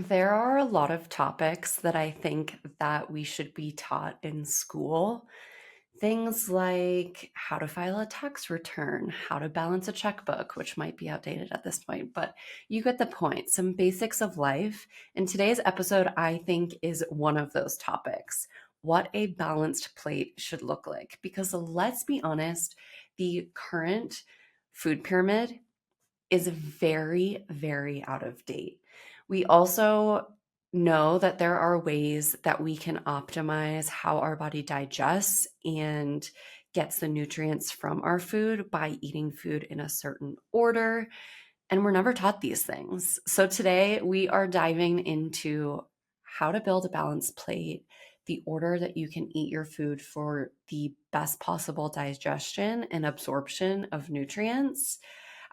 There are a lot of topics that I think that we should be taught in school. Things like how to file a tax return, how to balance a checkbook, which might be outdated at this point, but you get the point. Some basics of life. And today's episode, I think, is one of those topics. What a balanced plate should look like. Because let's be honest, the current food pyramid is very, very out of date. We also know that there are ways that we can optimize how our body digests and gets the nutrients from our food by eating food in a certain order. And we're never taught these things. So today we are diving into how to build a balanced plate, the order that you can eat your food for the best possible digestion and absorption of nutrients,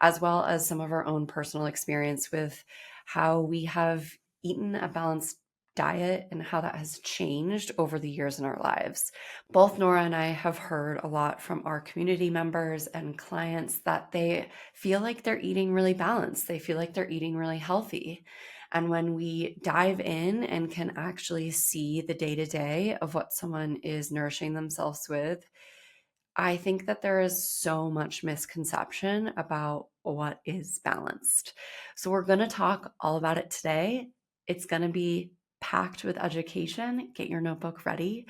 as well as some of our own personal experience with how we have eaten a balanced diet and how that has changed over the years in our lives. Both Nora and I have heard a lot from our community members and clients that they feel like they're eating really balanced. They feel like they're eating really healthy. And when we dive in and can actually see the day to day of what someone is nourishing themselves with, I think that there is so much misconception about what is balanced. So we're going to talk all about it today. It's going to be packed with education. Get your notebook ready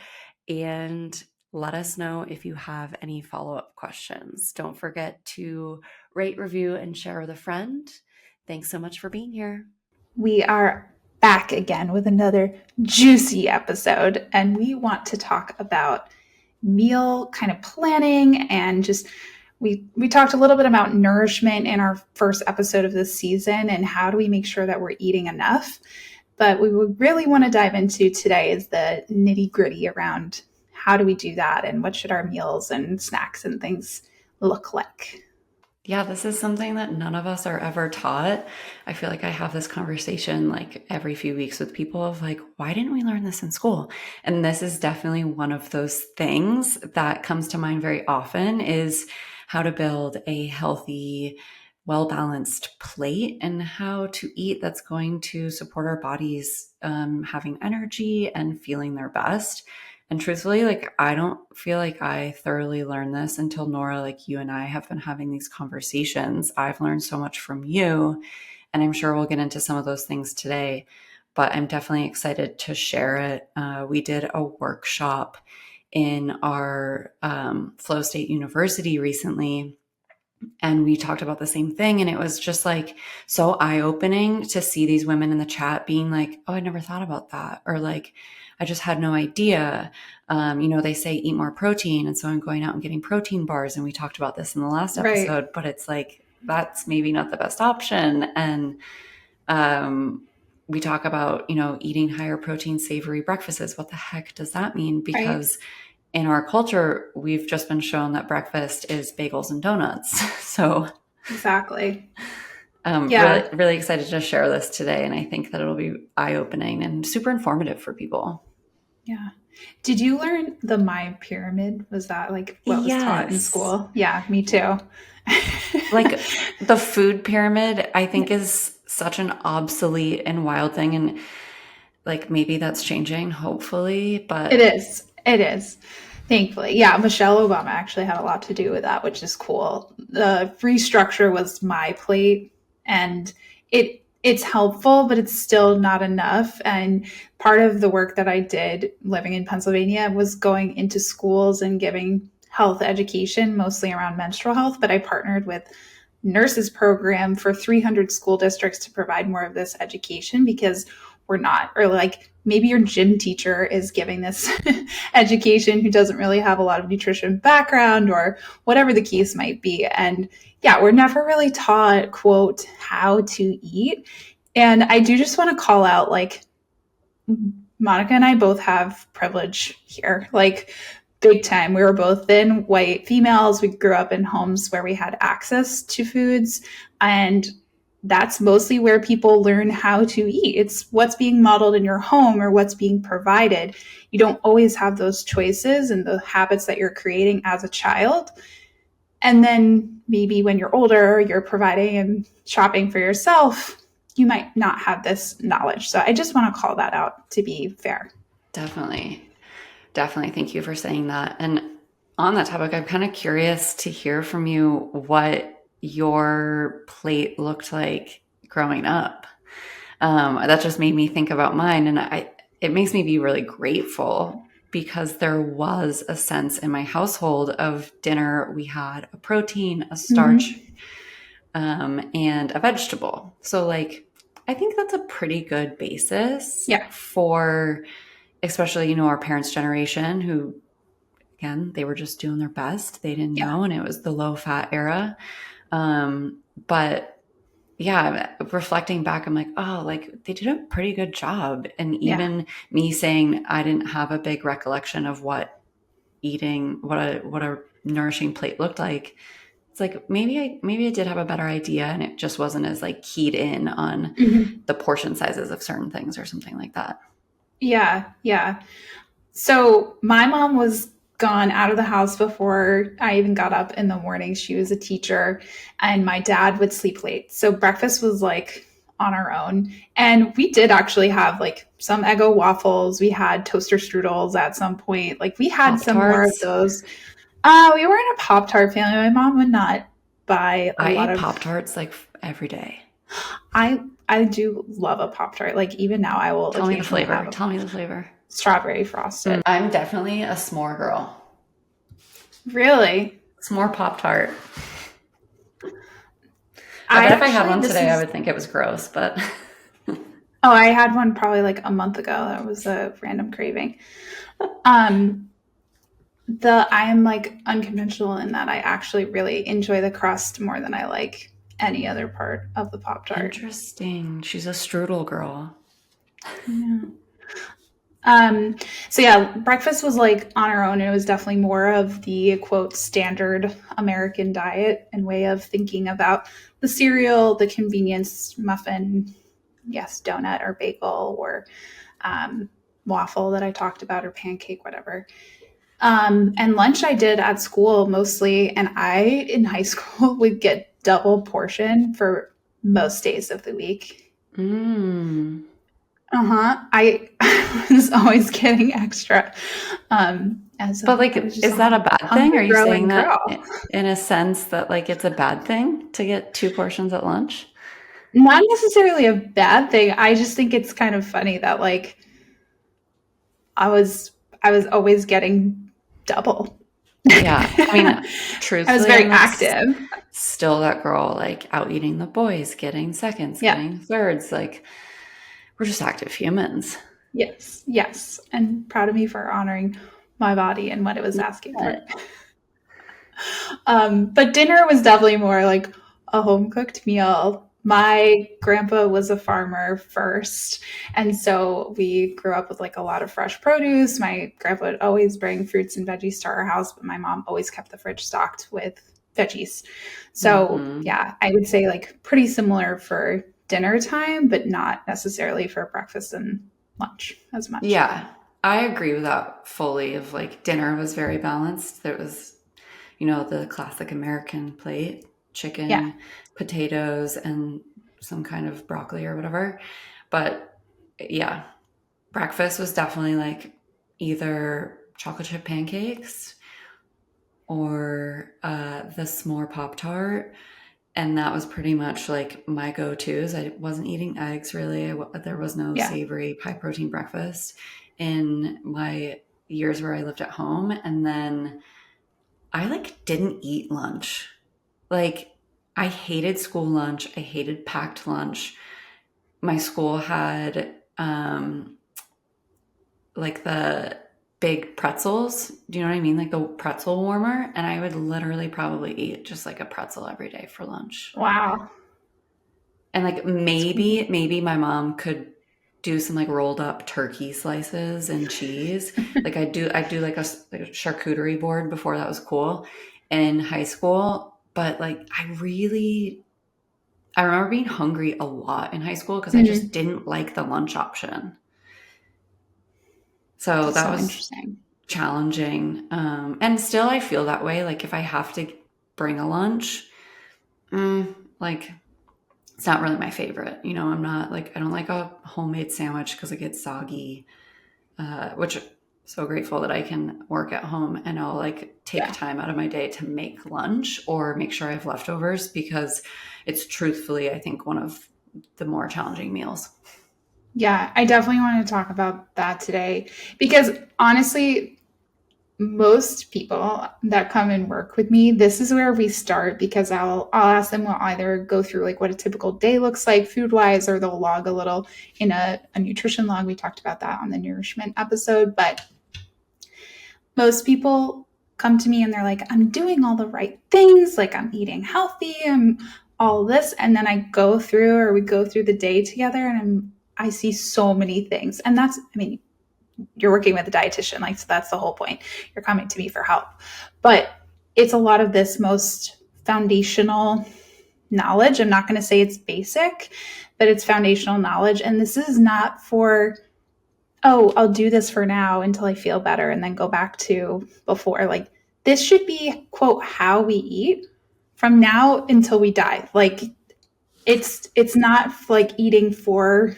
and let us know if you have any follow-up questions. Don't forget to rate, review, and share with a friend. Thanks so much for being here. We are back again with another juicy episode, and we want to talk about meal kind of planning and just we talked a little bit about nourishment in our first episode of this season and how do we make sure that we're eating enough. But we would really want to dive into today is the nitty-gritty around how do we do that and what should our meals and snacks and things look like. Yeah, this is something that none of us are ever taught. I feel like I have this conversation like every few weeks with people of like, why didn't we learn this in school? And this is definitely one of those things that comes to mind very often is how to build a healthy, well-balanced plate and how to eat that's going to support our bodies having energy and feeling their best. And truthfully, like, I don't feel like I thoroughly learned this until Nora, like you and I have been having these conversations. I've learned so much from you, and I'm sure we'll get into some of those things today, but I'm definitely excited to share it. We did a workshop in our Flow State University recently, and we talked about the same thing. And it was just like so eye-opening to see these women in the chat being like, oh, I never thought about that. Or like, I just had no idea. They say eat more protein. And so I'm going out and getting protein bars. And we talked about this in the last Right. episode, but it's like, that's maybe not the best option. And we talk about, eating higher protein, savory breakfasts. What the heck does that mean? Right. Because in our culture, we've just been shown that breakfast is bagels and donuts. So Exactly. really, Yeah. really excited to share this today. And I think that it'll be eye-opening and super informative for people. Yeah. Did you learn the My Pyramid? Was that like what was taught in Yes. school? Yeah, me too. Like the food pyramid, I think is such an obsolete and wild thing. And like maybe that's changing, hopefully. It But is. It is. Thankfully. Yeah, Michelle Obama actually had a lot to do with that, which is cool. The free structure was my plate and it's helpful, but it's still not enough. And part of the work that I did living in Pennsylvania was going into schools and giving health education, mostly around menstrual health, but I partnered with nurses program for 300 school districts to provide more of this education because we're not, or like maybe your gym teacher is giving this education who doesn't really have a lot of nutrition background or whatever the case might be. And yeah, we're never really taught, quote, how to eat. And I do just want to call out like Monica and I both have privilege here. Like big time. We were both thin white females. We grew up in homes where we had access to foods. And that's mostly where people learn how to eat. It's what's being modeled in your home or what's being provided. You don't always have those choices and the habits that you're creating as a child. And then maybe when you're older, you're providing and shopping for yourself. you might not have this knowledge. So I just want to call that out to be fair. Definitely. Definitely. Thank you for saying that. And on that topic, I'm kind of curious to hear from you what your plate looked like growing up. That just made me think about mine. And it makes me be really grateful because there was a sense in my household of dinner. We had a protein, a starch, Mm-hmm. and a vegetable. So, like, I think that's a pretty good basis Yeah. for, especially, our parents' generation who, again, they were just doing their best. They didn't Yeah. know, and it was the low fat era. But yeah, reflecting back, I'm like, oh, like they did a pretty good job. And Yeah. even me saying I didn't have a big recollection of what a nourishing plate looked like. It's like maybe I did have a better idea, and it just wasn't as like keyed in on Mm-hmm. the portion sizes of certain things or something like that. Yeah. Yeah. So my mom was gone out of the house before I even got up in the morning. She was a teacher, and my dad would sleep late. So breakfast was like on our own. And we did actually have like some Eggo waffles. We had toaster strudels at some point. Like we had Pop some more of Tarts. those. We weren't a Pop Tart family. My mom would not buy a I lot ate of. Pop Tarts like every day. I do love a Pop Tart. Like even now, I will Tell me the occasionally flavor. have a Tell me the flavor. strawberry frosted. I'm definitely a s'more girl. Really? S'more Pop Tart. I I bet if I had actually, one this today, I is, would think it was gross, but oh, I had one probably like a month ago. That was a random craving. Um, I am like unconventional in that I actually really enjoy the crust more than I like any other part of the Pop Tart. interesting. She's a strudel girl. Yeah. Um, so yeah, breakfast was like on our own. It was definitely more of the quote standard American diet and way of thinking about the cereal, the convenience muffin, yes, donut or bagel or um, waffle that I talked about or pancake, whatever. And lunch I did at school mostly, and I in high school would get double portion for most days of the week. Mm. Uh-huh. I was always getting extra. But like, I was just is a that a bad thing? Are hungry you saying growing that girl. in a sense that like it's a bad thing to get two portions at lunch? Not necessarily a bad thing. I just think it's kind of funny that like I was I was always getting double. Yeah. I mean, I was truthfully, very I'm like active. still that girl, like out eating the boys, getting seconds, Yeah. getting thirds. Like, we're just active humans. Yes. Yes. And proud of me for honoring my body and what it was asking for. Yeah. But dinner was definitely more like a home cooked meal. My grandpa was a farmer first, and so we grew up with like a lot of fresh produce. My grandpa would always bring fruits and veggies to our house, but my mom always kept the fridge stocked with veggies. So, Mm-hmm. yeah, I would say like pretty similar for dinner time, but not necessarily for breakfast and lunch as much. Yeah. I agree with that fully. Of like, dinner was very balanced. There was, the classic American plate, Yeah. chicken, potatoes, and some kind of broccoli or whatever. But yeah, breakfast was definitely like either chocolate chip pancakes or the s'more Pop Tart. And that was pretty much like my go tos. I wasn't eating eggs really. There was no Yeah. savory, high protein breakfast in my years where I lived at home. And then I like didn't eat lunch. Like, I hated school lunch. I hated packed lunch. My school had like the big pretzels. Do you know what I mean? Like the pretzel warmer. And I would literally probably eat just like a pretzel every day for lunch. Wow. And like maybe my mom could do some like rolled up turkey slices and cheese. Like I do like a charcuterie board before that was cool in high school. But like I remember being hungry a lot in high school because I just Mm, didn't like the lunch option. So that's that so was interesting. challenging. And still I feel that way. Like if I have to bring a lunch, like it's not really my favorite. I'm not like, I don't like a homemade sandwich because it gets soggy, which so grateful that I can work at home and I'll like take Yeah. time out of my day to make lunch or make sure I have leftovers because it's truthfully, I think, one of the more challenging meals. Yeah, I definitely want to talk about that today because honestly, most people that come and work with me, this is where we start because I'll ask them, we'll either go through like what a typical day looks like food wise, or they'll log a little in a nutrition log. We talked about that on the nourishment episode, but most people come to me and they're like, I'm doing all the right things, like I'm eating healthy, I'm all this, and then I go through, or we go through the day together, and I see so many things, and that's, I mean, you're working with a dietitian, like, so that's the whole point. You're coming to me for help. But it's a lot of this most foundational knowledge. I'm not going to say it's basic, but it's foundational knowledge. And this is not for, oh, I'll do this for now until I feel better and then go back to before. Like, this should be, quote, how we eat from now until we die. Like, it's not like eating for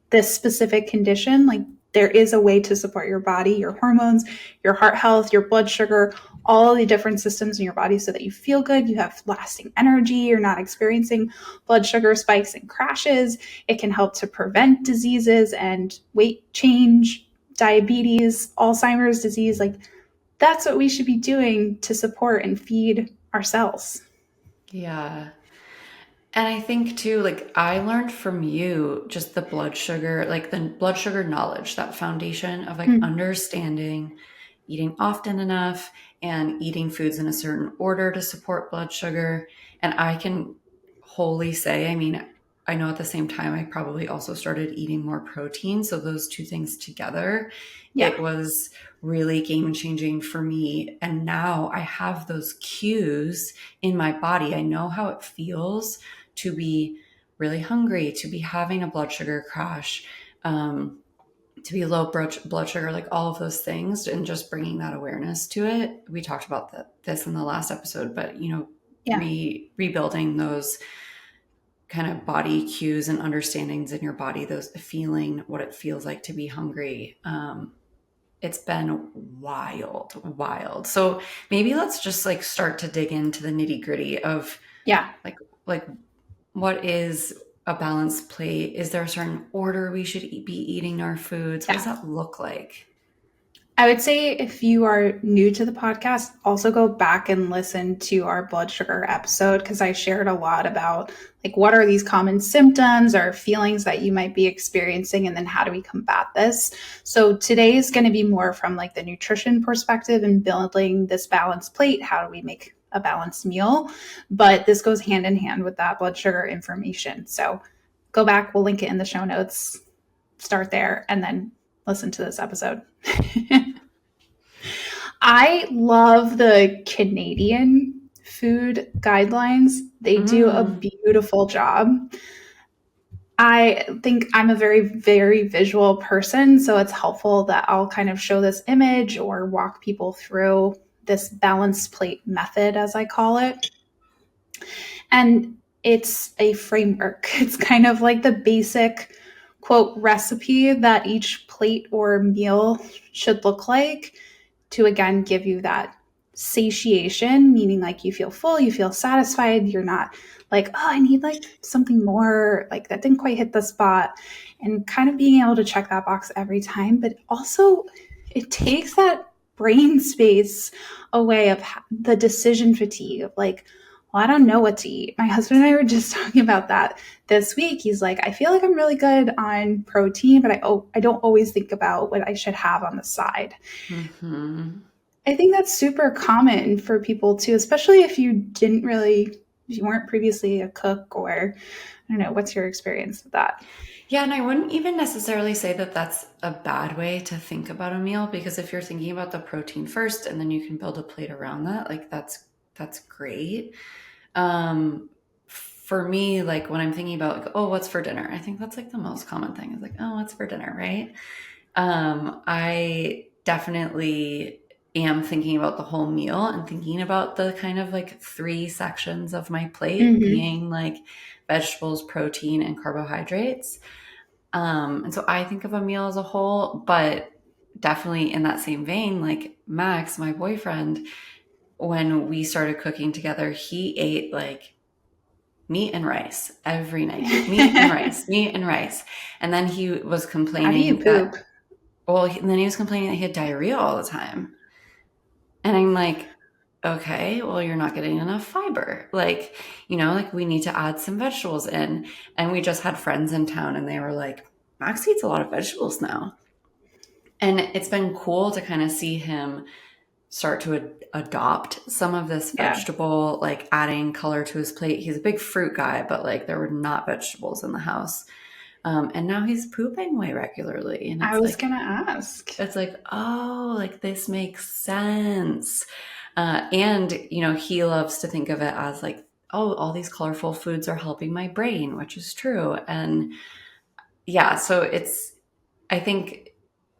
this specific condition. Like, there is a way to support your body, your hormones, your heart health, your blood sugar, all the different systems in your body so that you feel good, you have lasting energy, you're not experiencing blood sugar spikes and crashes. It can help to prevent diseases and weight change, diabetes, Alzheimer's disease. Like, that's what we should be doing to support and feed ourselves. Yeah. And I think too, like I learned from you just the blood sugar, like the blood sugar knowledge, that foundation of like Mm, understanding eating often enough and eating foods in a certain order to support blood sugar. And I can wholly say, I mean, I know at the same time I probably also started eating more protein. So those two things together, yeah. it was really game changing for me. And now I have those cues in my body. I know how it feels to be really hungry, to be having a blood sugar crash, to be low blood sugar, like all of those things, and just bringing that awareness to it. We talked about this in the last episode, but Yeah. rebuilding those kind of body cues and understandings in your body, those feeling what it feels like to be hungry. It's been wild, wild. So maybe let's just like start to dig into the nitty gritty of Yeah. like like what is a balanced plate? Is there a certain order we should be eating our foods? What does Yeah. that look like? I would say if you are new to the podcast, also go back and listen to our blood sugar episode because I shared a lot about like what are these common symptoms or feelings that you might be experiencing, and then how do we combat this. So today is going to be more from like the nutrition perspective and building this balanced plate. How do we make a balanced meal? But this goes hand in hand with that blood sugar information. So go back, we'll link it in the show notes, start there, and then listen to this episode. I love the Canadian food guidelines. They do a Mm, beautiful job. I think I'm a very, very visual person, so it's helpful that I'll kind of show this image or walk people through this balanced plate method, as I call it. And it's a framework. It's kind of like the basic quote recipe that each plate or meal should look like to again give you that satiation, meaning like you feel full, you feel satisfied, you're not like, oh, I need like something more, like that didn't quite hit the spot, and kind of being able to check that box every time. But also, it takes that brain space away of the decision fatigue of like, well, I don't know what to eat. My husband and I were just talking about that this week. He's like, I feel like I'm really good on protein, but I don't always think about what I should have on the side. hmm I think that's super common for people too, especially if you didn't really, if you weren't previously a cook, or I don't know, what's your experience with that? Yeah, and I wouldn't even necessarily say that that's a bad way to think about a meal because if you're thinking about the protein first and then you can build a plate around that, like that's great. For me, like when I'm thinking about like, oh, what's for dinner? I think that's like the most common thing is like, oh, what's for dinner, right? I definitely am thinking about the whole meal and thinking about the kind of like 3 sections of my plate Mm-hmm. being like vegetables, protein, and carbohydrates. And so I think of a meal as a whole, but definitely in that same vein, like Max, my boyfriend, when we started cooking together, he ate like meat and rice every night, meat and rice, meat and rice. And then he was How do you complaining poop? that, well, and then he was complaining that he had diarrhea all the time. And I'm like, okay, well, you're not getting enough fiber. Like, like we need to add some vegetables in. And we just had friends in town and they were like, Max eats a lot of vegetables now. And it's been cool to kind of see him start to adopt some of this Yeah. vegetable, like adding color to his plate. He's a big fruit guy, but like there were not vegetables in the house. And now he's pooping way regularly. And I was gonna ask. it's like, oh, like this makes sense. And, he loves to think of it as like, oh, all these colorful foods are helping my brain, which is true. And yeah, so I think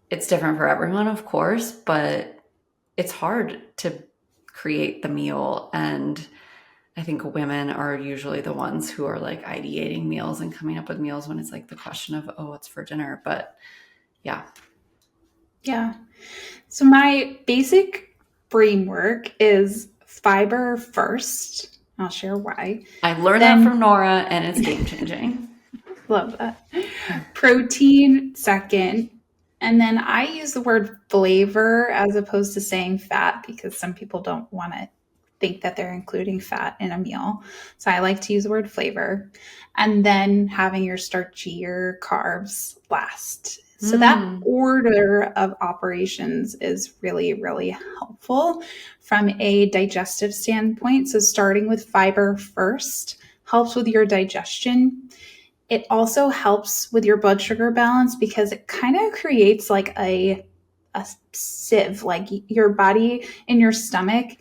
it's different for everyone, of course, but it's hard to create the meal. And I think women are usually the ones who are like ideating meals and coming up with meals when it's like the question of, oh, what's for dinner? But yeah. Yeah. So my basic framework is fiber first. I'll share why. I learned that Then from Norah and it's game changing. love that. Protein second. And then I use the word flavor as opposed to saying fat because some people don't want to think that they're including fat in a meal. So I like to use the word flavor. And then having your starchier carbs last. So that Mm, order of operations is really, really helpful from a digestive standpoint. So starting with fiber first helps with your digestion. It also helps with your blood sugar balance because it kind of creates like a sieve, like your body in your stomach.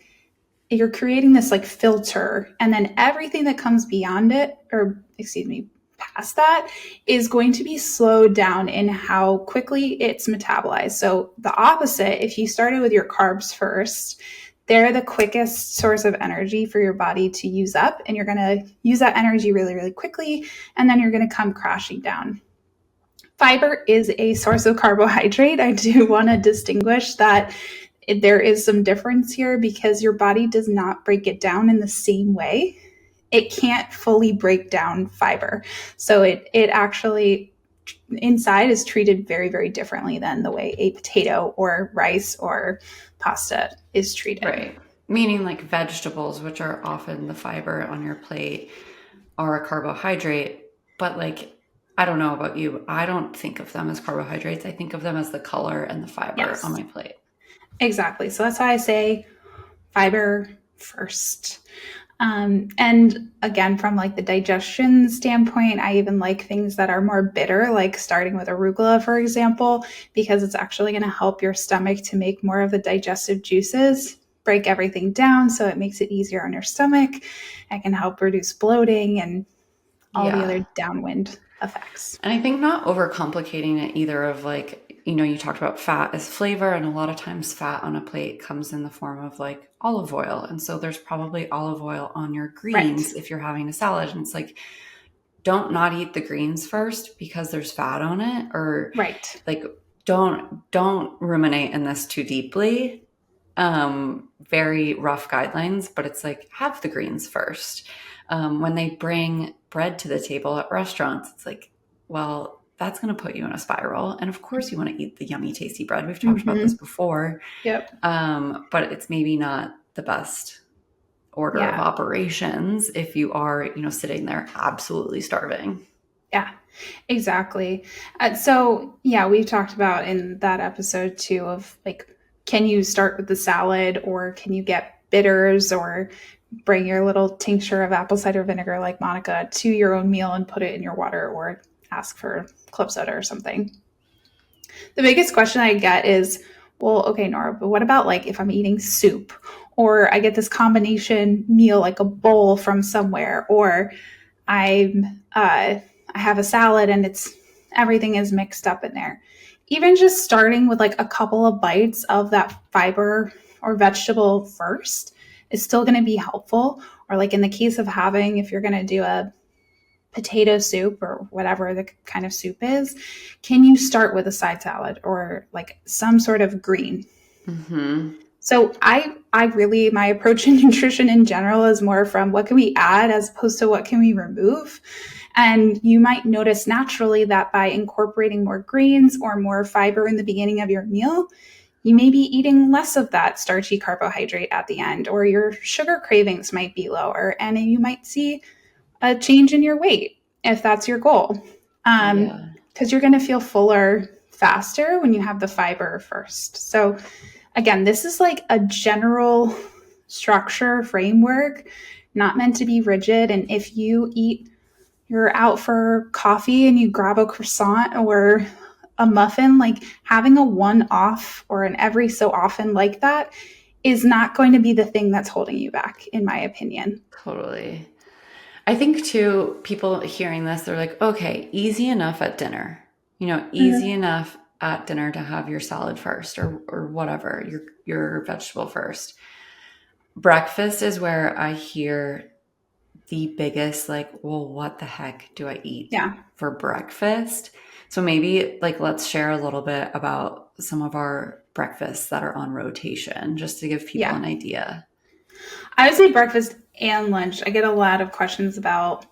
You're creating this like filter, and then everything that comes beyond it, or excuse me, past that, is going to be slowed down in how quickly it's metabolized. So the opposite, if you started with your carbs first, they're the quickest source of energy for your body to use up, and you're going to use that energy really, really quickly, and then you're going to come crashing down. Fiber is a source of carbohydrate. I do want to distinguish that there is some difference here because your body does not break it down in the same way. It can't fully break down fiber. So it actually inside is treated very, very differently than the way a potato or rice or pasta is treated. right. Meaning like vegetables, which are often the fiber on your plate, are a carbohydrate. But like, I don't know about you. I don't think of them as carbohydrates. I think of them as the color and the fiber on Yes, my plate. exactly. So that's why I say fiber first. And again, from like the digestion standpoint, I even like things that are more bitter, like starting with arugula, for example, because it's actually going to help your stomach to make more of the digestive juices, break everything down so it makes it easier on your stomach. It can help reduce bloating and all the Yeah. other downwind effects. And I think not overcomplicating it either of like, you talked about fat as flavor, and a lot of times fat on a plate comes in the form of like olive oil. And so there's probably olive oil on your Right. greens if you're having a salad. And it's like, don't not eat the greens first because there's fat on it, or Right. like don't ruminate in this too deeply. Very rough guidelines, but it's like have the greens first. When they bring bread to the table at restaurants, it's like, well, that's going to put you in a spiral. And of course, you want to eat the yummy, tasty bread. We've talked about this Mm-hmm. before, Yep. but it's maybe not the best order of Yeah. operations if you are, sitting there absolutely starving. Yeah, exactly. So, yeah, we talked about in that episode too of like, can you start with the salad or can you get bitters or bring your little tincture of apple cider vinegar like Monica to your own meal and put it in your water or ask for club soda or something? The biggest question I get is, well, okay, Nora, but what about like if I'm eating soup or I get this combination meal like a bowl from somewhere or I have a salad and it's everything is mixed up in there. Even just starting with like a couple of bites of that fiber or vegetable first is still going to be helpful. Or like in the case of having, if you're going to do a potato soup or whatever the kind of soup is, can you start with a side salad or like some sort of green? Mm-hmm. So I really, my approach in nutrition in general is more from what can we add as opposed to what can we remove. And you might notice naturally that by incorporating more greens or more fiber in the beginning of your meal, you may be eating less of that starchy carbohydrate at the end, or your sugar cravings might be lower, and you might see a change in your weight if that's your goal. Yeah. Because you're going to feel fuller faster when you have the fiber first. So, again, this is like a general structure framework, not meant to be rigid. And if you're out for coffee and you grab a croissant or a muffin, like having a one off or an every so often like that is not going to be the thing that's holding you back, in my opinion. Totally. I think too, people hearing this, they're like, okay, easy enough at dinner. Easy Mm-hmm. enough at dinner to have your salad first or whatever, your vegetable first. Breakfast is where I hear the biggest, like, well, what the heck do I eat Yeah. for breakfast? So maybe like let's share a little bit about some of our breakfasts that are on rotation just to give people Yeah. an idea. I would say breakfast and lunch. I get a lot of questions about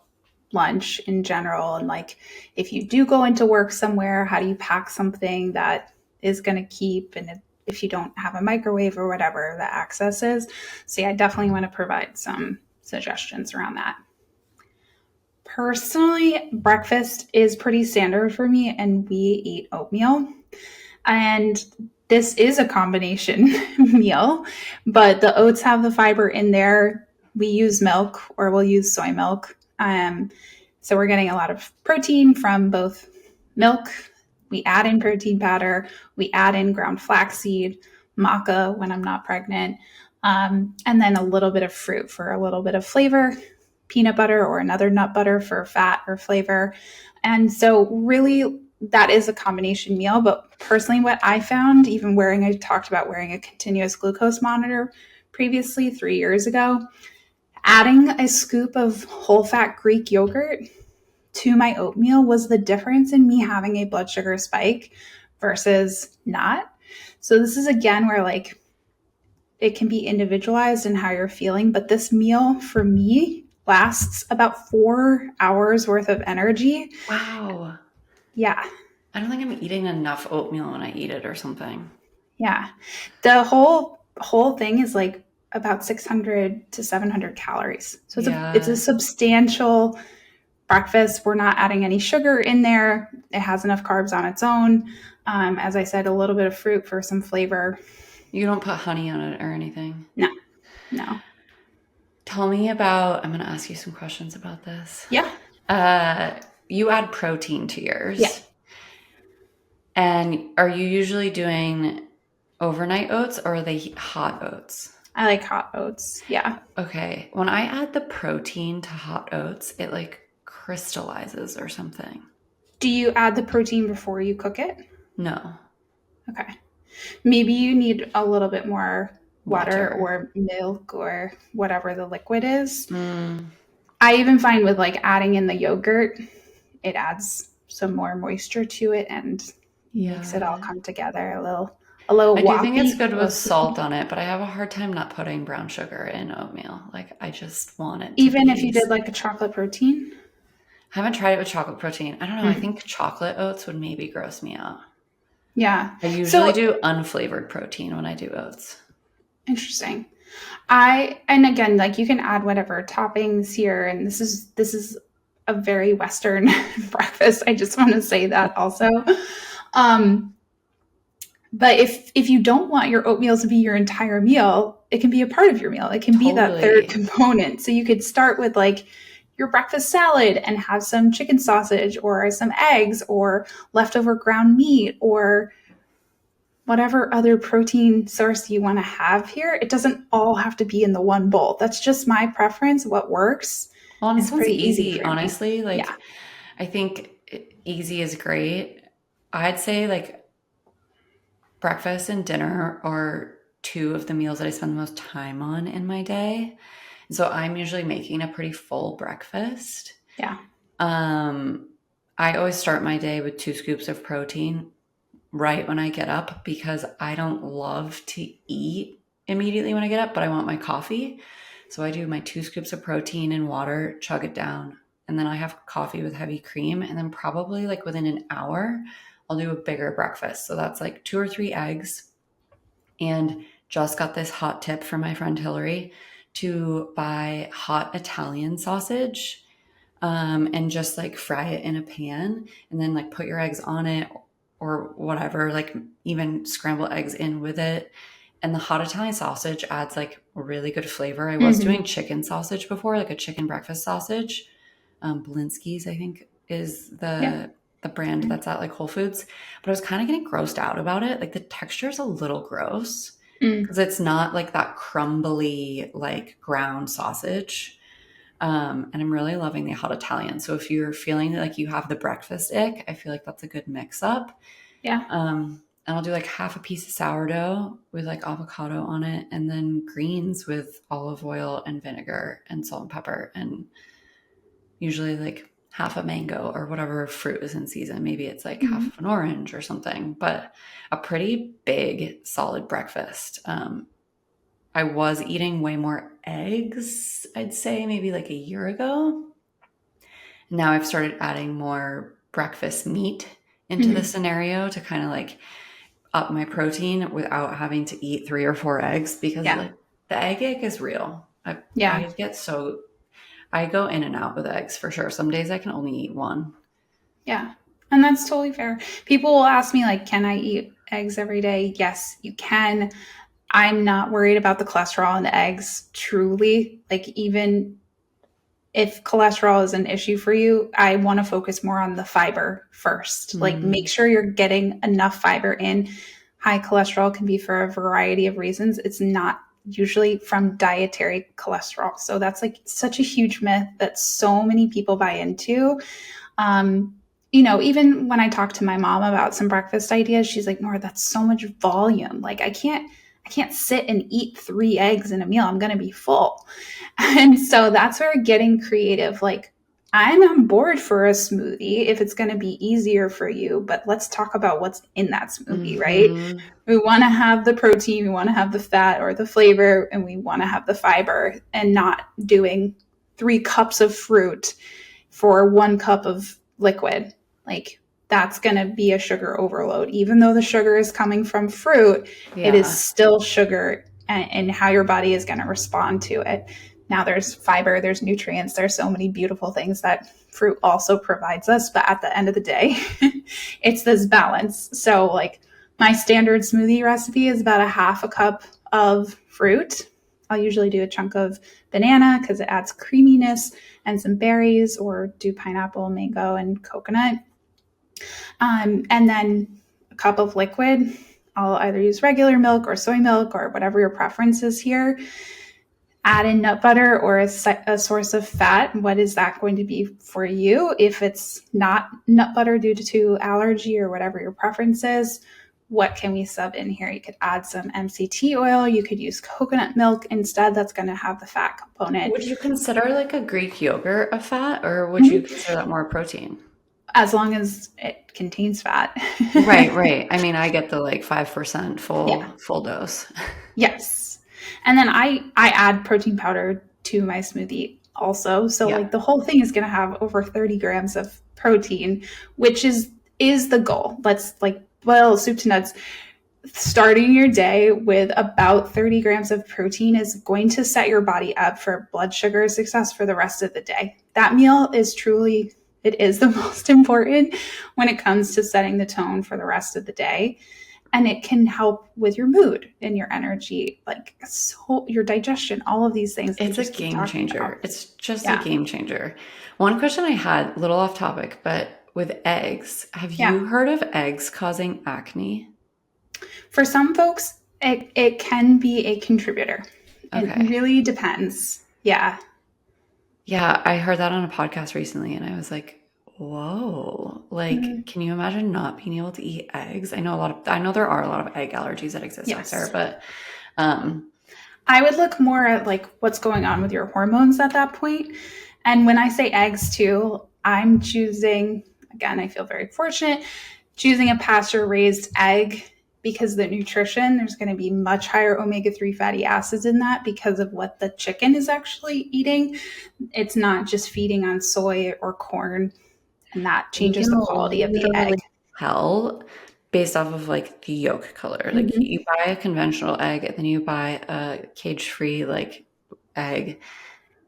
lunch in general. And like, if you do go into work somewhere, how do you pack something that is going to keep? And if you don't have a microwave or whatever the access is. So, yeah, I definitely want to provide some suggestions around that. Personally, breakfast is pretty standard for me, and we eat oatmeal. And this is a combination meal, but the oats have the fiber in there. We use milk or we'll use soy milk. So we're getting a lot of protein from both milk. We add in protein powder. We add in ground flaxseed, maca when I'm not pregnant, and then a little bit of fruit for a little bit of flavor, peanut butter or another nut butter for fat or flavor. And so, really, that is a combination meal. But personally, what I found, I talked about wearing a continuous glucose monitor previously 3 years ago, adding a scoop of whole fat Greek yogurt to my oatmeal was the difference in me having a blood sugar spike versus not. So, this is again where like it can be individualized in how you're feeling, but this meal for me lasts about 4 hours worth of energy. Wow. Yeah. I don't think I'm eating enough oatmeal when I eat it or something. Yeah. The whole thing is like about 600 to 700 calories. So it's a Yeah. substantial breakfast. We're not adding any sugar in there. It has enough carbs on its own. As I said, a little bit of fruit for some flavor. You don't put honey on it or anything. No, no. Tell me about, I'm going to ask you some questions about this. Yeah. Uh, you add protein to Yeah. yours. And are you usually doing overnight oats or are they hot oats? I like hot oats. Yeah. Okay. When I add the protein to hot oats, it like crystallizes or something. Do you add the protein before you cook it? No. Okay. Maybe you need a little bit more water Water. or milk or whatever the liquid is. Mm, I even find with like adding in the yogurt, it adds some more moisture to it and makes it all yeah. come together a little I do think it's woppy. good with salt on it, but I have a hard time not putting brown sugar in oatmeal. Like I just want it to Even if be. you did like a chocolate protein. I haven't tried it with chocolate protein. I don't know. I Mm, think chocolate oats would maybe gross me out. yeah. I usually So do unflavored protein when I do oats. interesting. And again, like you can add whatever toppings here, and this is a very Western breakfast. I just want to say that also. Um, but if you don't want your oatmeal to be your entire meal, it can be a part of your meal. It can be that third Totally. component. So you could start with like your breakfast salad and have some chicken sausage or some eggs or leftover ground meat or whatever other protein source you want to have here. It doesn't all have to be in the one bowl. That's just my preference. What works. Well, and it It's sounds pretty easy easy, for me. honestly. Yeah. Like, I think easy is great. I'd say like breakfast and dinner are two of the meals that I spend the most time on in my day. So I'm usually making a pretty full breakfast. Yeah. I always start my day with 2 scoops of protein right when I get up because I don't love to eat immediately when I get up, but I want my coffee. So I do my 2 scoops of protein and water, chug it down, and then I have coffee with heavy cream. And then probably like within an hour, I'll do a bigger breakfast. So that's like 2 or 3 eggs. And just got this hot tip from my friend Hillary to buy hot Italian sausage, and just like fry it in a pan and then like put your eggs on it or whatever, like even scramble eggs in with it. And the hot Italian sausage adds like really good flavor. I was doing chicken sausage before, like a chicken breakfast sausage. Blinsky's, I think, is Yeah. the brand that's at like Whole Foods. But I was kind of getting grossed out about it. Like the texture is a little gross Mm. because it's not like that crumbly like ground sausage. And I'm really loving the hot Italian. So if you're feeling like you have the breakfast ick, I feel like that's a good mix up. Yeah. And I'll do like half a piece of sourdough with like avocado on it, and then greens with olive oil and vinegar and salt and pepper, and usually like half a mango or whatever fruit is in season. Maybe it's like half Mhm. of an orange or something, but a pretty big, solid breakfast. I was eating way more eggs, I'd say maybe like a year ago. Now I've started adding more breakfast meat into the Mhm. scenario to kind of like up my protein without having to eat 3 or 4 eggs because Yeah. like the egg ache is real. Yeah. I get so I go in and out with eggs for sure. Some days I can only eat one. Yeah. And that's totally fair. People will ask me, like, can I eat eggs every day? Yes, you can. I'm not worried about the cholesterol in the eggs, truly. Like, even if cholesterol is an issue for you, I want to focus more on the fiber first. Like, make Mm, sure you're getting enough fiber in. High cholesterol can be for a variety of reasons. It's not usually from dietary cholesterol. So, that's like such a huge myth that so many people buy into. Um, even when I talk to my mom about some breakfast ideas, she's like, Nora, that's so much volume. Like I can't sit and eat 3 eggs in a meal. I'm gonna be full. And so that's where getting creative, like I'm on board for a smoothie if it's going to be easier for you, but let's talk about what's in that smoothie, right? mm-hmm. We want to have the protein, we want to have the fat or the flavor, and we want to have the fiber, and not doing 3 cups of fruit for 1 cup of liquid. Like that's going to be a sugar overload. Even though the sugar is coming from fruit, it is Yeah. still sugar, and how your body is going to respond to it. Now there's fiber, there's nutrients, there's so many beautiful things that fruit also provides us. But at the end of the day, it's this balance. So like my standard smoothie recipe is about a half a cup of fruit. I'll usually do a chunk of banana because it adds creaminess, and some berries, or do pineapple, mango, and coconut. And then a cup of liquid. I'll either use regular milk or soy milk or whatever your preference is here. Add in nut butter or a source of fat. What is that going to be for you? If it's not nut butter due to allergy or whatever your preference is, what can we sub in here? You could add some MCT oil. You could use coconut milk instead. That's going to have the fat component. Would you consider like a Greek yogurt a fat, or would you Mhm. consider that more protein? As long as it contains fat. Right, right. I mean, I get the like 5% Yeah. full dose. Yes. And then I add protein powder to my smoothie also. So Yeah. like the whole thing is going to have over 30 grams of protein, which is the goal. Let's like boil soup to nuts. Starting your day with about 30 grams of protein is going to set your body up for blood sugar success for the rest of the day. That meal is truly, it is the most important when it comes to setting the tone for the rest of the day. And it can help with your mood and your energy, like so your digestion, all of these things we It's a just keep game talking about. changer. It's just a Yeah. game changer. One question I had, a little off topic, but with eggs, have Yeah. you heard of eggs causing acne? For some folks, it can be a contributor. It Okay. really depends. Yeah. Yeah, I heard that on a podcast recently and I was like, whoa, like, Mm, can you imagine not being able to eat eggs? I know there are a lot of egg allergies that exist out there, yes. but I would look more at like what's going on with your hormones at that point. And when I say eggs too, I'm choosing, again, I feel very fortunate, choosing a pasture raised egg because the nutrition, there's going to be much higher omega 3 fatty acids in that because of what the chicken is actually eating. It's not just feeding on soy or corn, and that You changes can the quality of the egg. literally tell based off of like the yolk color. Like Mm-hmm. you buy a conventional egg and then you buy a cage-free like egg.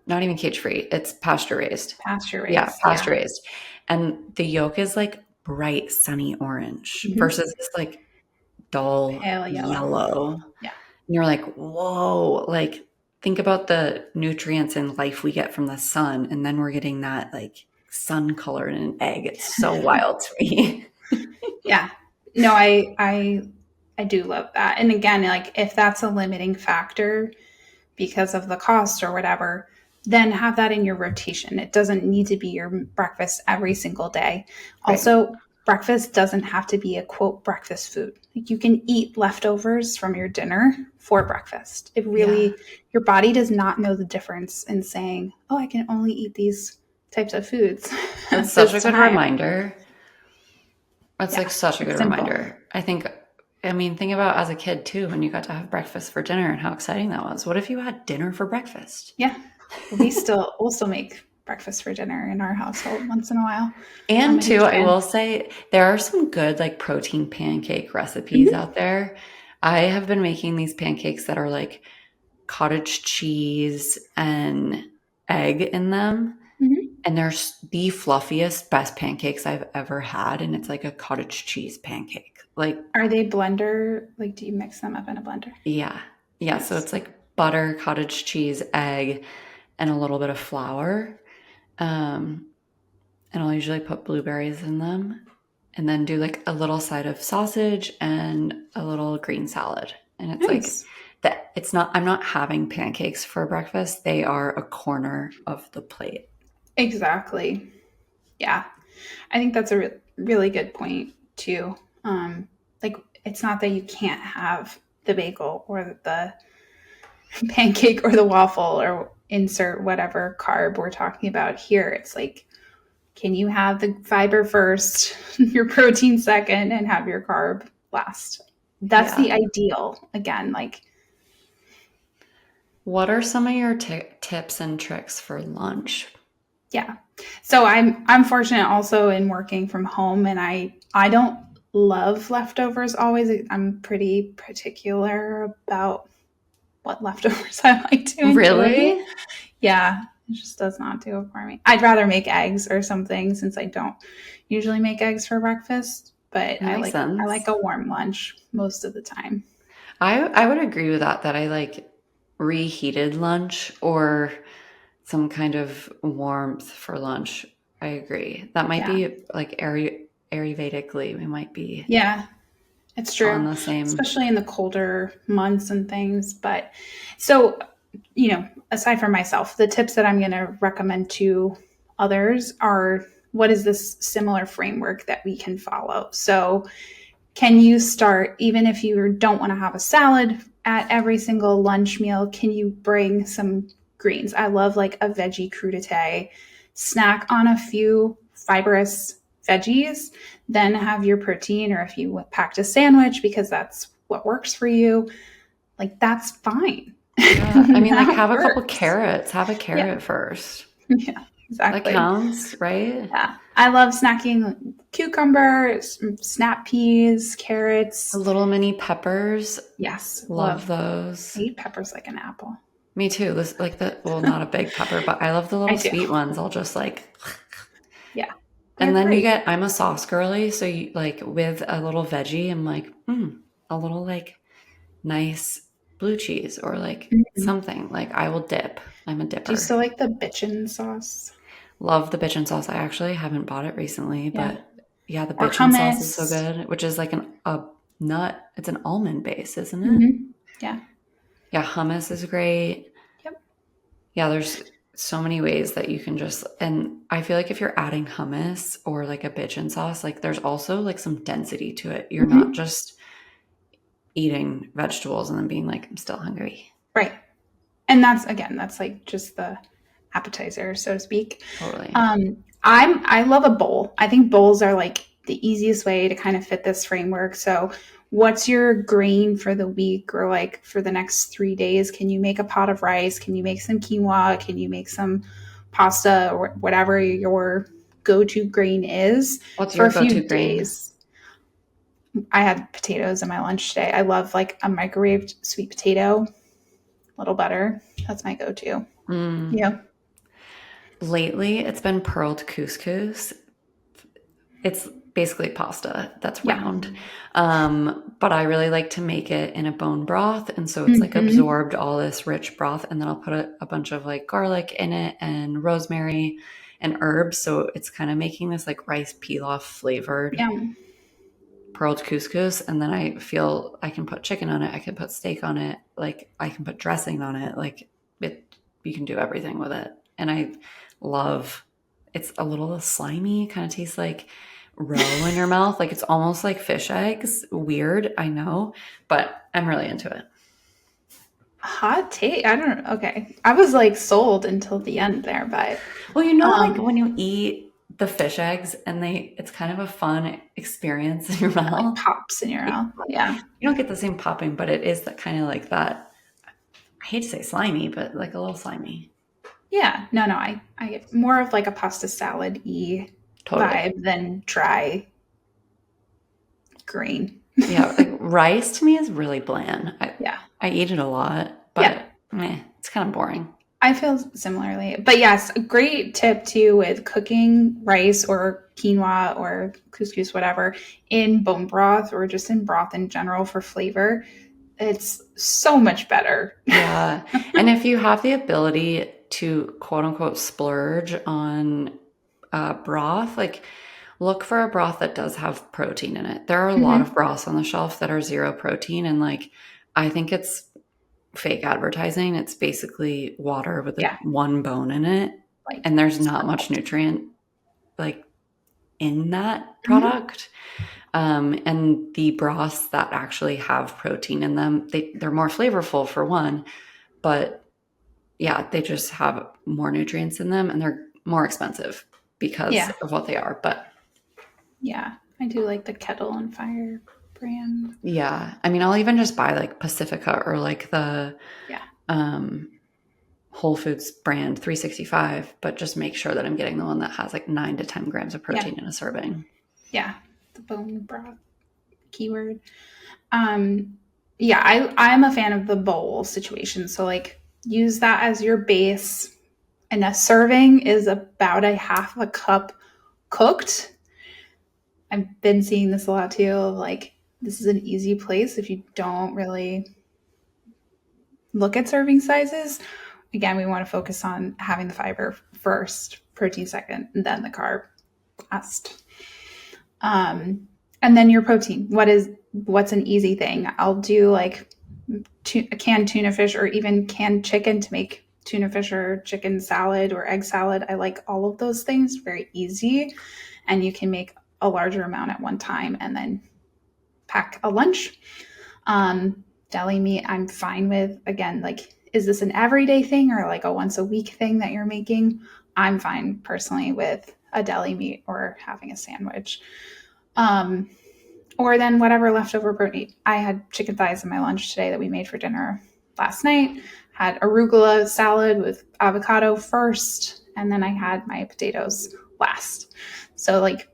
Not even cage-free. It's pasture raised. Pasture Yeah, raised, pasture yeah. raised. And the yolk is like bright sunny orange Mm-hmm. versus this like dull Pale yellow. yellow. And Yeah. you're like, whoa, like think about the nutrients and life we get from the sun, and then we're getting that like sun color in an egg. It's so wild to me. Yeah. No, I do love that. And again, like if that's a limiting factor because of the cost or whatever, then have that in your rotation. It doesn't need to be your breakfast every single day. Right. Also, breakfast doesn't have to be a quote breakfast food. Like you can eat leftovers from your dinner for breakfast. It Yeah. really, your body does not know the difference in saying, oh, I can only eat these types of foods That's at such a this good time. reminder. That's Yeah, like such a good it's simple. reminder. I mean, think about as a kid too, when you got to have breakfast for dinner and how exciting that was. What if you had dinner for breakfast? Yeah, we'll still make breakfast for dinner in our household once in a while. I'm And a too, huge I fan. will say there are some good like protein pancake recipes Mm-hmm. out there. I have been making these pancakes that are like cottage cheese and egg in them. Mm-hmm. And they're the fluffiest, best pancakes I've ever had. And it's like a cottage cheese pancake. Like, Are they blender? Like, do you mix them up in a blender? yeah. Yeah. So Nice. it's like butter, cottage cheese, egg, and a little bit of flour. Um, and I'll usually put blueberries in them and then do like a little side of sausage and a little green salad. And it's like Nice. that I'm not having pancakes for breakfast. They are a corner of the plate. Exactly. Yeah. I think that's a really good point, too. Like, it's not that you can't have the bagel or the pancake or the waffle or insert whatever carb we're talking about here. It's like, can you have the fiber first, your protein second, and have your carb last? That's Yeah. the ideal. Again, like, What are some of your tips and tricks for lunch? yeah. So I'm fortunate also in working from home, and I don't love leftovers always. I'm pretty particular about what leftovers I like to enjoy. Really? Yeah, it just does not do it for me. I'd rather make eggs or something since I don't usually make eggs for breakfast, but That makes I sense. like a warm lunch most of the time. I would agree with that I like reheated lunch or some kind of warmth for lunch. I agree. That might Yeah. be like Ayurvedically, we might be Yeah, it's on true, the same. especially in the colder months and things. But so, aside from myself, the tips that I'm going to recommend to others are what is this similar framework that we can follow? So, can you start, even if you don't want to have a salad at every single lunch meal, can you bring some greens? I love like a veggie crudité, snack on a few fibrous veggies, then have your protein, or if you packed a sandwich because that's what works for you, like that's fine. Yeah. I mean, like That have a couple works. carrots. Have a Yeah. carrot first. Yeah, That exactly. counts, right? Yeah. I love snacking cucumber, snap peas, The carrots. little mini peppers. Yes, Love love. I those. eat peppers like an apple. Me too. This like well, not a big pepper, but I love the I little do. sweet ones. I'll just like Yeah, they're and then great. I'm a sauce girly, so you like with a little veggie, I'm like, a little like nice blue cheese or like Mhm. something. Like I will dip. I'm a Do you dipper. still like the bitchin sauce? Love the bitchin sauce. I actually haven't bought it recently, Yeah. but yeah, the Or bitchin sauce is so hummus. good, which is like a nut. It's an almond base, isn't it? Yeah. Yeah, hummus is great. Yep. Yeah, there's so many ways that you can just, and I feel like if you're adding hummus or like a bitchin sauce, like there's also like some density to it. You're not Hmm. just eating vegetables and then being like, I'm still hungry. Right. And that's like just the appetizer, so to speak. Totally. I love a bowl. I think bowls are like the easiest way to kind of fit this framework. So what's your grain for the week or like for the next 3 days? Can you make a pot of rice? Can you make some quinoa? Can you make some pasta or whatever your go-to grain is What's for your a go-to few grain? days? I had potatoes in my lunch today. I love like a microwaved sweet potato, little butter. That's my go-to. Mm. Yeah. Lately, it's been pearled couscous. It's basically pasta that's Yeah. round. But I really like to make it in a bone broth. And so it's like Mm-hmm. absorbed all this rich broth. And then I'll put a bunch of like garlic in it and rosemary and herbs. So it's kind of making this like rice pilaf flavored Yeah. pearled couscous. And then I feel I can put chicken on it. I can put steak on it. Like I can put dressing on it. Like it, you can do everything with it. And I love it's a little slimy, kind of tastes like roe in your mouth. Like it's almost like fish eggs. Weird, I know, but I'm really into it. Hot take. I don't know. Okay. I was like sold until the end there, but Well, you know, like um when you eat the fish eggs and it's kind of a fun experience in your like mouth. pops in your Yeah. mouth. Yeah. You don't get the same popping, but it is that kind of like that. I hate to say slimy, but like a little slimy. Yeah. No, no. I get more of like a pasta salad y Totally. vibe than dry grain. Yeah, like rice to me is really bland. Yeah. I eat it a lot, Yeah. but it's kind of boring. I feel similarly. But yes, a great tip too with cooking rice or quinoa or couscous, whatever, in bone broth or just in broth in general for flavor. It's so much better. Yeah. And if you have the ability to quote unquote splurge on broth, like look for a broth that does have protein in it. There are a lot of Hmm. broths on the shelf that are zero protein, and like I think it's fake advertising. It's basically water with Yeah. one bone in it, Like and there's not much sparkles. nutrient like in that Hmm. product. And the broths that actually have protein in them, they're more flavorful for one, but yeah, they just have more nutrients in them and they're more expensive because Yeah. of what they are. But Yeah. I do like the Kettle and Fire brand. yeah, I mean, I'll even just buy like Pacifica or like the Yeah. um, Whole Foods brand 365, but just make sure that I'm getting the one that has like 9 to 10 grams of Yeah. protein in a serving. Yeah. The bone broth keyword. Um, yeah, I'm a fan of the bowl situation. So like use that as your base. And a serving is about a half a cup cooked. I've been seeing this a lot too of like this is an easy place if you don't really look at serving sizes. Again, we want to focus on having the fiber first, protein second, and then the carb last. And then your protein. What's an easy thing? I'll do like a canned tuna fish or even canned chicken to make tuna fish or chicken salad or egg salad. I like all of those things. Very easy, and you can make a larger amount at one time and then pack a lunch. Deli meat, I'm fine with. Again, like, is this an everyday thing or like a once a week thing that you're making? I'm fine personally with a deli meat or having a sandwich. Um, or then whatever leftover protein. I had chicken thighs in my lunch today that we made for dinner last night. Had arugula salad with avocado first, and then I had my potatoes last. So like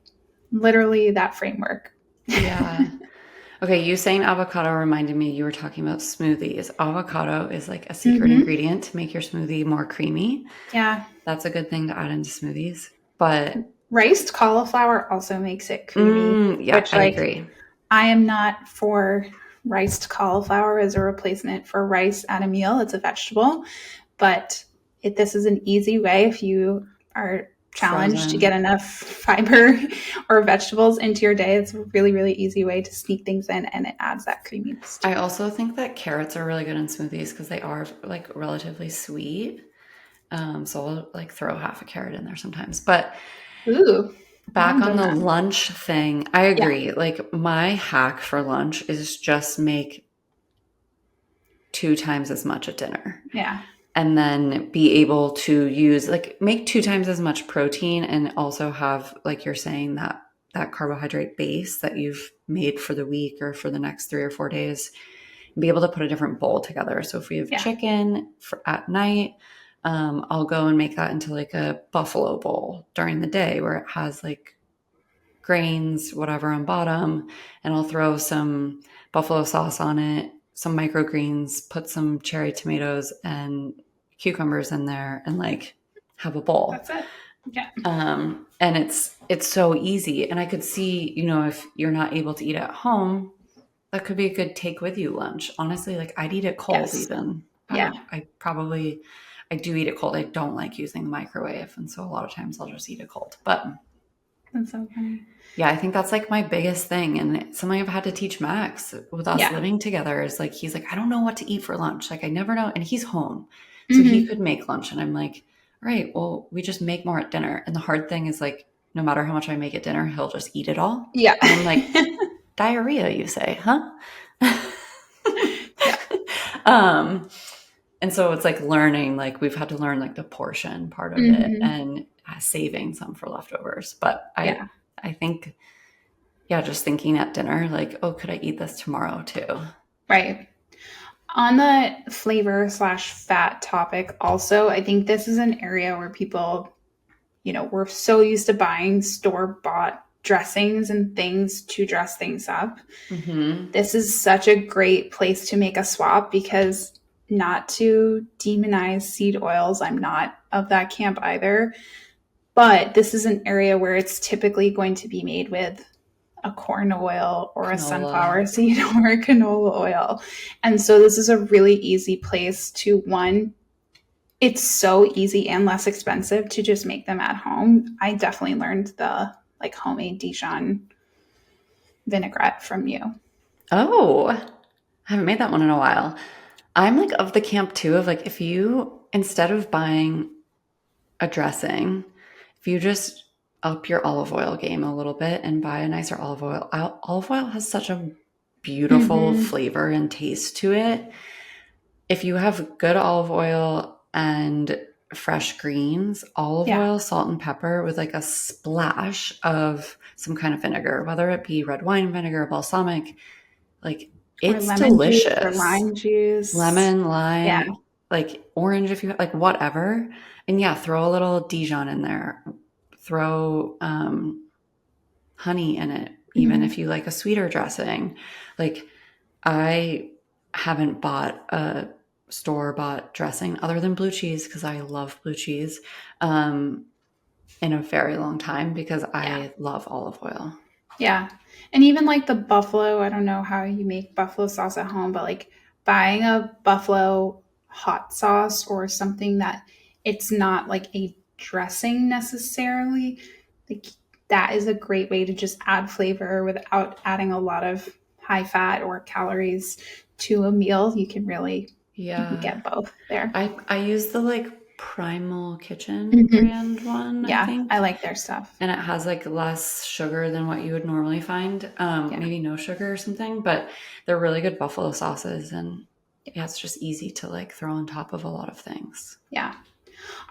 literally that framework. Yeah. Okay, you saying avocado reminded me you were talking about smoothies. Avocado is like a secret Mm-hmm. ingredient to make your smoothie more creamy. Yeah. That's a good thing to add into smoothies. But Riced cauliflower also makes it creamy, yeah, which I like agree. I am not for riced cauliflower as a replacement for rice at a meal. It's a vegetable, but this is an easy way if you are challenged to get Frozen. enough fiber or vegetables into your day. It's a really, really easy way to sneak things in and it adds that creaminess too. I also think that carrots are really good in smoothies because they are like relatively sweet. So I'll like throw half a carrot in there sometimes. But Ooh, I back haven't on done the that. lunch thing, I Yeah. agree. Like my hack for lunch is just make 2 times as much at dinner. Yeah. And then be able to use, like, make 2 times as much protein and also have, like you're saying, that carbohydrate base that you've made for the week or for the next 3 or 4 days, and be able to put a different bowl together. So if we have chicken at night, I'll go and make that into like a buffalo bowl during the day where it has like grains, whatever on bottom, and I'll throw some buffalo sauce on it, some microgreens, put some cherry tomatoes and cucumbers in there, and like have a bowl. That's it. Yeah. And it's so easy. And I could see, if you're not able to eat at home, that could be a good take with you lunch. Honestly, like I'd eat it cold even. Yeah. I do eat it cold. I don't like using the microwave. And so a lot of times I'll just eat it cold. But that's so funny. Yeah, I think that's like my biggest thing. And something I've had to teach Max with us living together is like, he's like, I don't know what to eat for lunch. Like I never know. And he's home. So he could make lunch. And I'm like, all right, well, we just make more at dinner. And the hard thing is like, no matter how much I make at dinner, he'll just eat it all. Yeah. And I'm like, diarrhea, you say, huh? And so it's like learning, like we've had to learn like the portion part of it and saving some for leftovers. But I think, just thinking at dinner, like, oh, could I eat this tomorrow too? Right. On the flavor/fat topic also, I think this is an area where people, we're so used to buying store-bought dressings and things to dress things up. This is such a great place to make a swap because, not to demonize seed oils, I'm not of that camp either, but this is an area where it's typically going to be made with a corn oil or a sunflower seed or a canola oil. And so this is a really easy place to, one, it's so easy and less expensive to just make them at home. I definitely learned the like homemade Dijon vinaigrette from you. Oh, I haven't made that one in a while. I'm like of the camp too of like, if you, instead of buying a dressing, if you just up your olive oil game a little bit and buy a nicer olive oil. Olive oil has such a beautiful flavor and taste to it. If you have good olive oil and fresh greens, olive oil, salt, and pepper with like a splash of some kind of vinegar, whether it be red wine vinegar, balsamic, like it's delicious. Juice or lime juice. Lemon, lime, like orange if you like, whatever. And throw a little Dijon in there. Throw honey in it, even if you like a sweeter dressing. Like I haven't bought a store-bought dressing other than blue cheese because I love blue cheese in a very long time because I love olive oil. Yeah. And even like the buffalo, I don't know how you make buffalo sauce at home, but like buying a buffalo hot sauce or something that it's not like a dressing necessarily, like that is a great way to just add flavor without adding a lot of high fat or calories to a meal. You can really get both there. I use the like Primal Kitchen brand one. I think I like their stuff, and it has like less sugar than what you would normally find. Maybe no sugar or something, but they're really good buffalo sauces, and it's just easy to like throw on top of a lot of things. Yeah.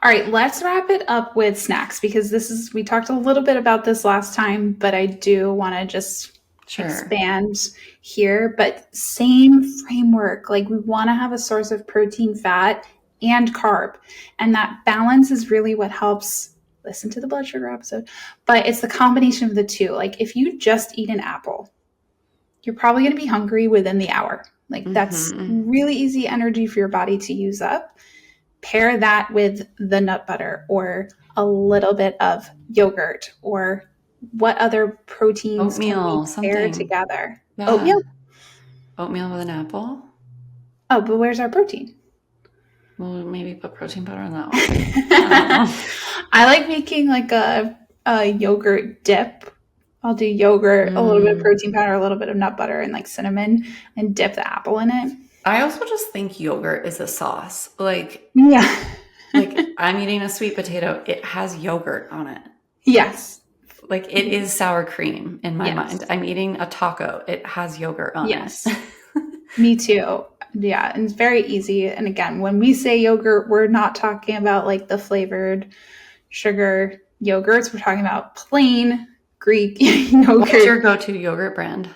All right, let's wrap it up with snacks because we talked a little bit about this last time, but I do want to just expand here. But same framework, like we want to have a source of protein, fat, and carb. And that balance is really what helps. Listen to the blood sugar episode, but it's the combination of the two. Like if you just eat an apple, you're probably going to be hungry within the hour. Like that's really easy energy for your body to use up. Pair that with the nut butter or a little bit of yogurt or what other proteins oatmeal, can we pair together? Yeah. Oatmeal with an apple. Oh, but where's our protein? Well, maybe put protein powder in that one. I like making like a yogurt dip. I'll do yogurt, a little bit of protein powder, a little bit of nut butter, and like cinnamon, and dip the apple in it. I also just think yogurt is a sauce. Like, like I'm eating a sweet potato. It has yogurt on it. Yes. Like it is sour cream in my mind. I'm eating a taco. It has yogurt on it. Me too. Yeah, and it's very easy. And again, when we say yogurt, we're not talking about like the flavored sugar yogurts. We're talking about plain Greek What's your yogurt. go-to yogurt brand?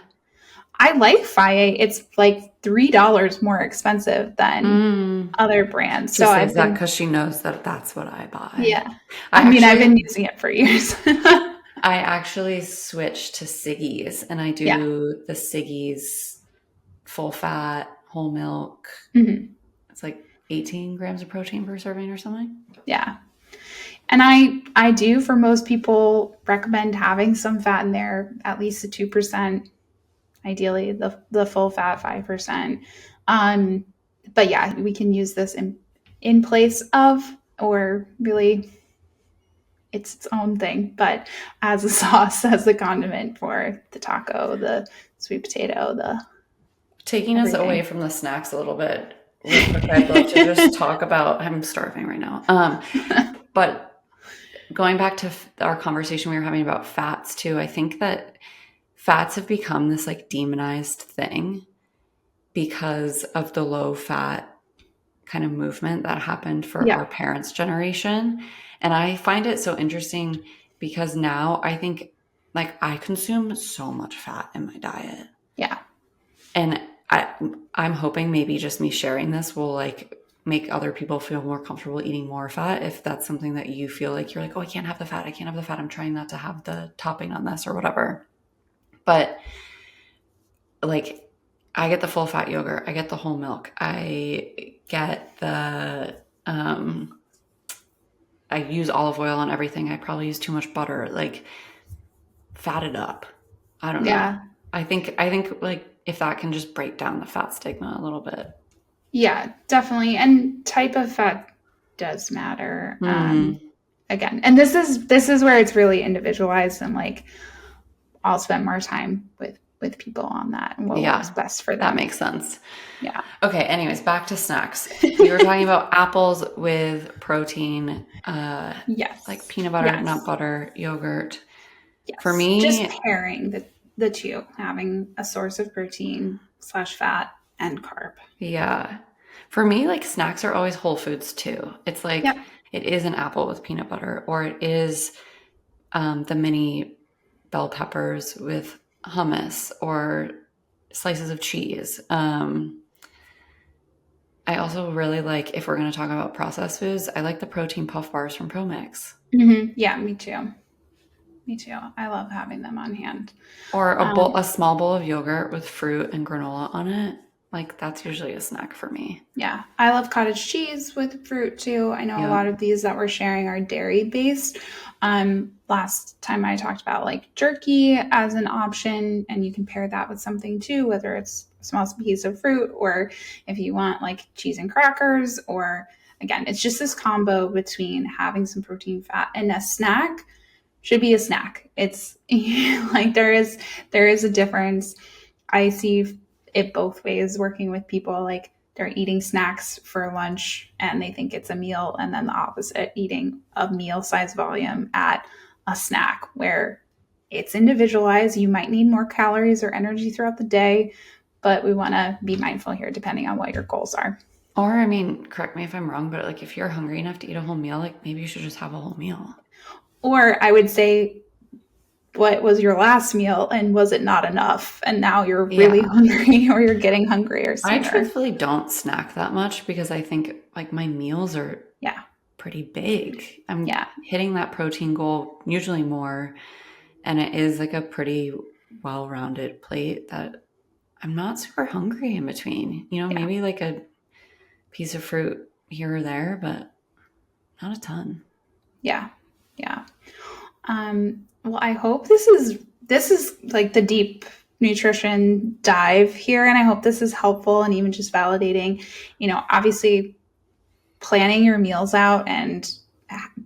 I like Faye. It's like $3 more expensive than Mm. other brands. She So says I've that been, because she knows that that's what I buy. yeah. I I mean, I've been actually, using it for years. I actually switched to Siggy's, and I Yeah. do the Siggy's full fat, whole milk. Hmm. It's like 18 grams of protein per serving or something. Yeah. And I do for most people recommend having some fat in there, at least a 2%, ideally the full fat 5%. Um, but yeah, we can use this in place of, or really it's its own thing, but as a sauce, as a condiment for the taco, the sweet potato, the Taking us away everything. from the snacks a little bit, real quick, I'd love to just talk about. I'm starving right now. But going back to our conversation we were having about fats too, I think that fats have become this like demonized thing because of the low fat kind of movement that happened for our Yeah, parents' generation. And I find it so interesting because now I think like I consume so much fat in my diet. yeah, And I'm hoping maybe just me sharing this will like make other people feel more comfortable eating more fat. If that's something that you feel like you're like, oh, I can't have the fat. I can't have the fat. I'm trying not to have the topping on this or whatever. But like, I get the full fat yogurt. I get the whole milk. I get I use olive oil on everything. I probably use too much butter. Like, fat it up. I don't know. yeah, I think like if that can just break down the fat stigma a little bit. yeah, definitely. And type of fat does matter. Mm, Again, and this is where it's really individualized, and like I'll spend more time with people on that and what works yeah, best for that them. makes sense. Yeah. Okay, anyways, back to snacks. We were talking about apples with protein, like Yes. peanut butter, nut Yes. butter, yogurt. For Yes. Just me, pairing the two, having a source of protein slash fat and carb. yeah. For me, like snacks are always whole foods too. It's Yep. like it is an apple with peanut butter, or it is the mini bell peppers with hummus, or slices of cheese. I also really like, if we're going to talk about processed foods, I like the protein puff bars from Promix. Mm-hmm. Yeah, me too. Me too. I love having them on hand. Or Um, a small bowl of yogurt with fruit and granola on it. Like that's usually a snack for me. yeah, I love cottage cheese with fruit too. I know a lot Yep. of these that we're sharing are dairy based. Last time I talked about like jerky as an option, and you can pair that with something too, whether it's a small piece of fruit or if you want like cheese and crackers, or again, it's just this combo between having some protein, fat, and a snack should be a snack. It's like there is a difference. I see it both ways working with people, like they're eating snacks for lunch and they think it's a meal, and then the opposite, eating a meal size volume at a snack where it's individualized. You might need more calories or energy throughout the day, but we want to be mindful here depending on what your goals are. Or, I mean, correct me if I'm wrong, but like if you're hungry enough to eat a whole meal, like maybe you should just have a whole meal. Or I would say, what was your last meal and was it not enough? And now you're really Yeah. hungry or you're getting hungrier I sooner. truthfully don't snack that much because I think like my meals are Yeah. pretty big. I'm Yeah. hitting that protein goal usually more, and it is like a pretty well-rounded plate that I'm not super hungry in between. You know, Yeah. maybe like a piece of fruit here or there, but not a ton. Yeah. Yeah. Well, I hope this is like the deep nutrition dive here, and I hope this is helpful and even just validating. Obviously, planning your meals out and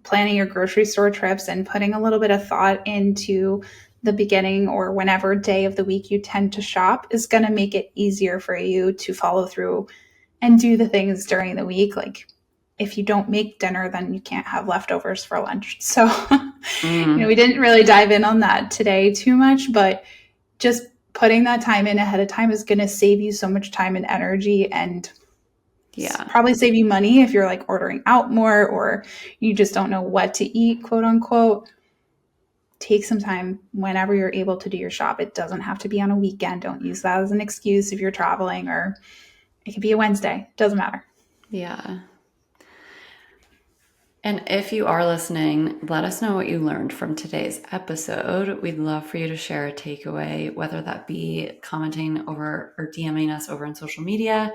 planning your grocery store trips and putting a little bit of thought into the beginning or whenever day of the week you tend to shop is going to make it easier for you to follow through and do the things during the week. Like if you don't make dinner, then you can't have leftovers for lunch. So, Mm, we didn't really dive in on that today too much, but just putting that time in ahead of time is going to save you so much time and energy, and Yeah. probably save you money if you're like ordering out more or you just don't know what to eat, quote unquote. Take some time whenever you're able to do your shop. It doesn't have to be on a weekend. Don't use that as an excuse if you're traveling, or it could be a Wednesday. It doesn't matter. Yeah. And if you are listening, let us know what you learned from today's episode. We'd love for you to share a takeaway, whether that be commenting over or DMing us over on social media,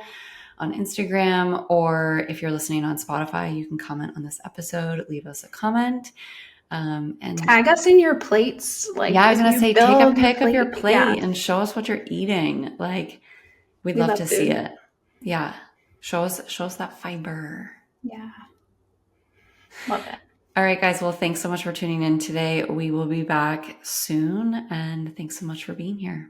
on Instagram, or if you're listening on Spotify, you can comment on this episode, leave us a comment. And tag us in your plates. Like, yeah, I was if going to you say, take a build your pic of your plate, yeah, plate and show us what you're eating. Like, we'd we love love to see food. it. Yeah. Show us that fiber. Yeah. Love it. All right, guys. Well, thanks so much for tuning in today. We will be back soon. And thanks so much for being here.